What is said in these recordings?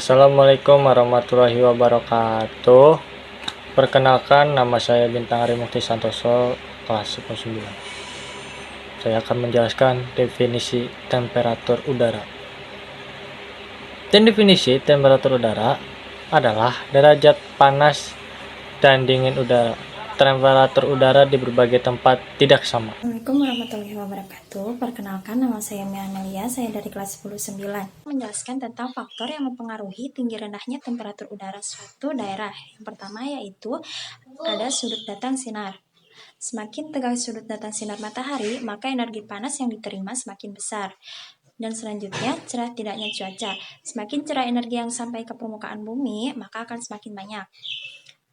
Assalamualaikum warahmatullahi wabarakatuh. Perkenalkan, nama saya Bintang Ari Mukti Santoso, kelas 9. Saya akan menjelaskan definisi temperatur udara. Dan definisi temperatur udara adalah derajat panas dan dingin udara. Temperatur udara di berbagai tempat tidak sama. Assalamualaikum warahmatullahi wabarakatuh. Perkenalkan, nama saya Mia Amelia, saya dari kelas 10-9. Menjelaskan tentang faktor yang mempengaruhi tinggi rendahnya temperatur udara suatu daerah. Yang pertama yaitu ada sudut datang sinar. Semakin tegak sudut datang sinar matahari, maka energi panas yang diterima semakin besar. Dan selanjutnya, cerah tidaknya cuaca. Semakin cerah energi yang sampai ke permukaan bumi, maka akan semakin banyak.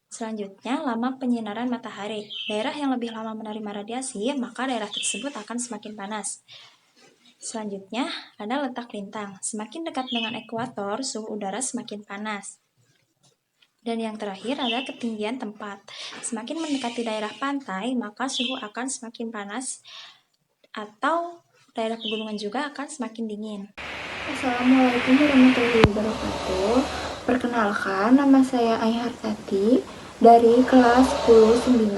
Selanjutnya, lama penyinaran matahari. Daerah yang lebih lama menerima radiasi, maka daerah tersebut akan semakin panas. Selanjutnya, ada letak lintang. Semakin dekat dengan ekuator, suhu udara semakin panas. Dan yang terakhir ada ketinggian tempat. Semakin mendekati daerah pantai, maka suhu akan semakin panas atau daerah pegunungan juga akan semakin dingin. Assalamualaikum warahmatullahi wabarakatuh. Perkenalkan, nama saya Aiharsati dari kelas 10-9.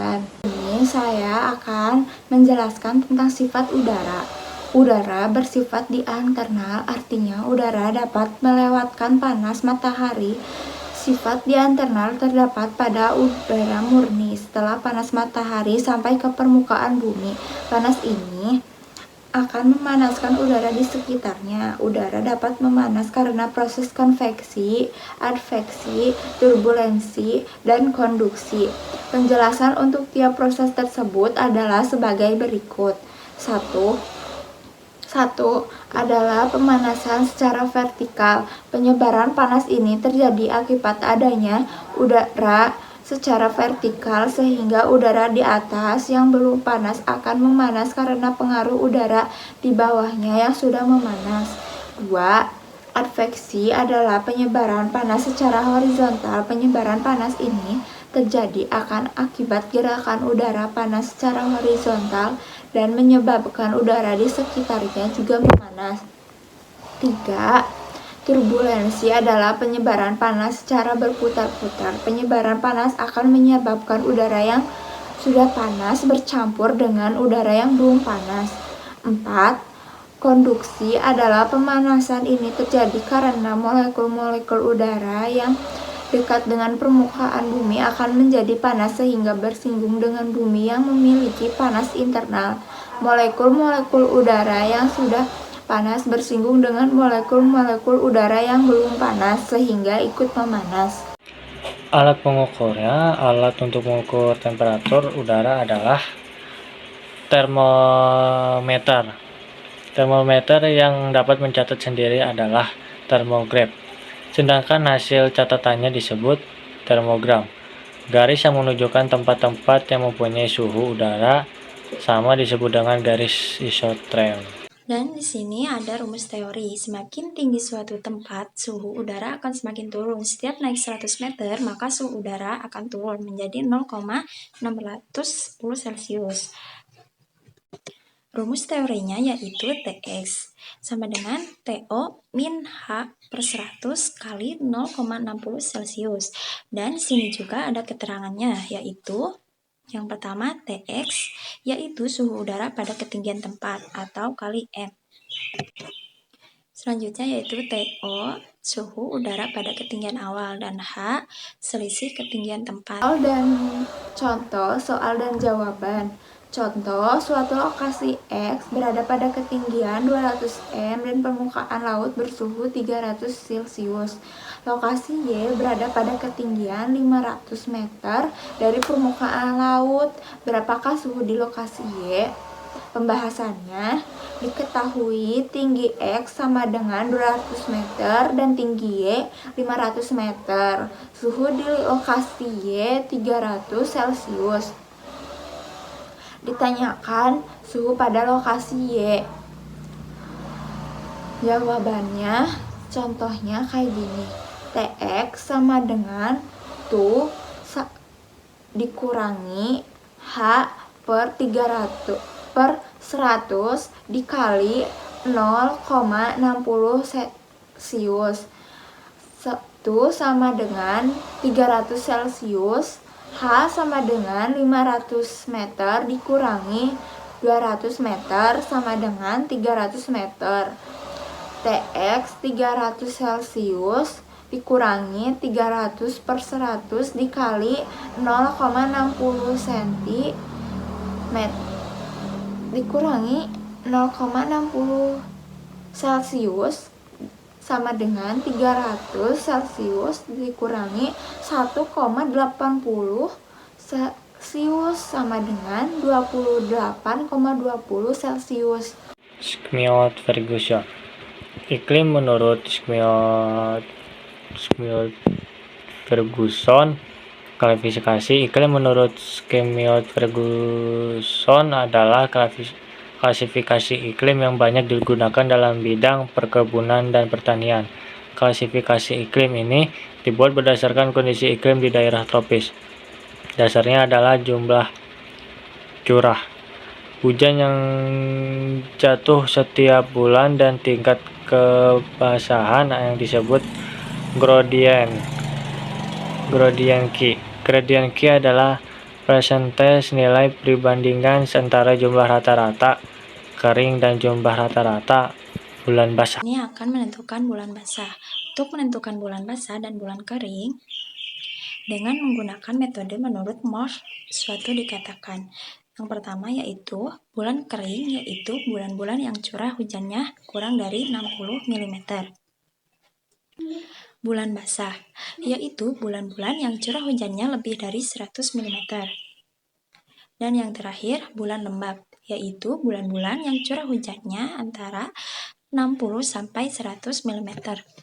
Ini saya akan menjelaskan tentang sifat udara. Udara bersifat dianternal, artinya udara dapat melewatkan panas matahari. Sifat dianternal terdapat pada udara murni setelah panas matahari sampai ke permukaan bumi. Panas ini akan memanaskan udara di sekitarnya. Udara dapat memanas karena proses konveksi, adveksi, turbulensi, dan konduksi. Penjelasan untuk tiap proses tersebut adalah sebagai berikut. 1 adalah pemanasan secara vertikal. Penyebaran panas ini terjadi akibat adanya udara secara vertikal sehingga udara di atas yang belum panas akan memanas karena pengaruh udara di bawahnya yang sudah memanas. 2. Adveksi adalah penyebaran panas secara horizontal. Penyebaran panas ini terjadi akan akibat gerakan udara panas secara horizontal dan menyebabkan udara di sekitarnya juga memanas. 3. Turbulensi adalah penyebaran panas secara berputar-putar. Penyebaran panas akan menyebabkan udara yang sudah panas bercampur dengan udara yang belum panas. 4. Konduksi adalah pemanasan ini terjadi karena molekul-molekul udara yang dekat dengan permukaan bumi akan menjadi panas sehingga bersinggung dengan bumi yang memiliki panas internal. Molekul-molekul udara yang sudah panas bersinggung dengan molekul-molekul udara yang belum panas sehingga ikut memanas. Alat pengukurnya, alat untuk mengukur temperatur udara adalah termometer. Termometer yang dapat mencatat sendiri adalah termograf. Sedangkan hasil catatannya disebut termogram. Garis yang menunjukkan tempat-tempat yang mempunyai suhu udara sama disebut dengan garis isoterm. Dan di sini ada rumus teori. Semakin tinggi suatu tempat, suhu udara akan semakin turun. Setiap naik 100 meter, maka suhu udara akan turun menjadi 0,610 Celcius. Rumus teorinya yaitu Tx sama dengan To min H per 100 kali 0,60 Celcius. Dan di sini juga ada keterangannya yaitu yang pertama, Tx, yaitu suhu udara pada ketinggian tempat, atau kali M. Selanjutnya yaitu To, suhu udara pada ketinggian awal, dan H, selisih ketinggian tempat. Dan contoh, soal dan jawaban. Contoh, suatu lokasi X berada pada ketinggian 200 m dan permukaan laut bersuhu 300 Celcius. Lokasi Y berada pada ketinggian 500 meter dari permukaan laut. Berapakah suhu di lokasi Y? Pembahasannya, diketahui tinggi X sama dengan 200 meter dan tinggi Y 500 meter. Suhu di lokasi Y 300 Celcius. Ditanyakan suhu pada lokasi Y. Jawabannya, contohnya kayak gini. Tx sama dengan tuh dikurangi H per 100 dikali 0,60 Celcius. 1 sama dengan 300 Celcius, H sama dengan 500 meter dikurangi 200 meter sama dengan 300 meter. Tx 300 Celcius dikurangi 300 per 100 dikali 0,60 cm dikurangi 0,60 Celcius sama dengan 300 Celcius dikurangi 1,80 Celcius sama dengan 28,20 Celcius. Schmidt Ferguson. Iklim menurut Schmidt Ferguson. Klasifikasi iklim menurut Schmidt Ferguson adalah klasifikasi iklim yang banyak digunakan dalam bidang perkebunan dan pertanian. Klasifikasi iklim ini dibuat berdasarkan kondisi iklim di daerah tropis. Dasarnya adalah jumlah curah hujan yang jatuh setiap bulan dan tingkat kebasahan yang disebut gradient Q. Gradient Q adalah persentase nilai perbandingan antara jumlah rata-rata kering dan jumlah rata-rata bulan basah. Ini akan menentukan bulan basah. Untuk menentukan bulan basah dan bulan kering, dengan menggunakan metode menurut Morse, suatu dikatakan. Yang pertama yaitu bulan kering, yaitu bulan-bulan yang curah hujannya kurang dari 60 mm. Bulan basah, yaitu bulan-bulan yang curah hujannya lebih dari 100 mm. Dan yang terakhir, bulan lembab, yaitu bulan-bulan yang curah hujannya antara 60 sampai 100 mm.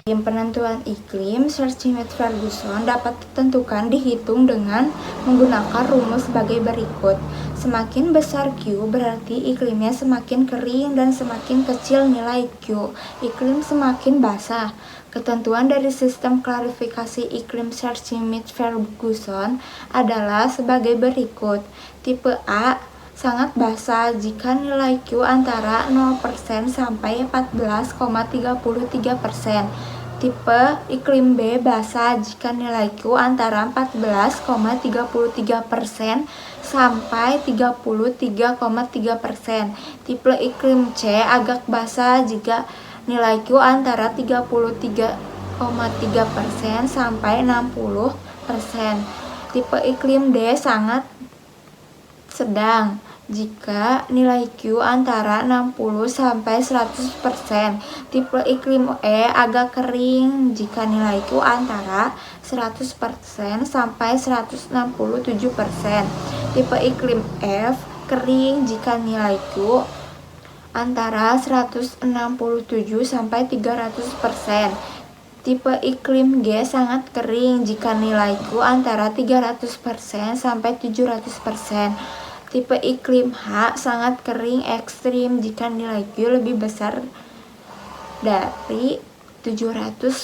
Penentuan iklim Schmidt Ferguson dapat ditentukan dihitung dengan menggunakan rumus sebagai berikut. Semakin besar Q berarti iklimnya semakin kering dan semakin kecil nilai Q. Iklim semakin basah. Ketentuan dari sistem klasifikasi iklim Schmidt Ferguson adalah sebagai berikut. Tipe A sangat basah jika nilai Q antara 0% sampai 14,33%. Tipe iklim B basah jika nilai Q antara 14,33% sampai 33,3%. Tipe iklim C agak basah jika nilai Q antara 33,3% sampai 60%. Tipe iklim D sangat sedang jika nilai Q antara 60 sampai 100%. Tipe iklim E agak kering jika nilai Q antara 100% sampai 167%. Tipe iklim F kering jika nilai Q antara 167 sampai 300%. Tipe iklim G sangat kering jika nilai Q antara 300% sampai 700%. Tipe iklim H sangat kering ekstrim jika nilai Q lebih besar dari 700%.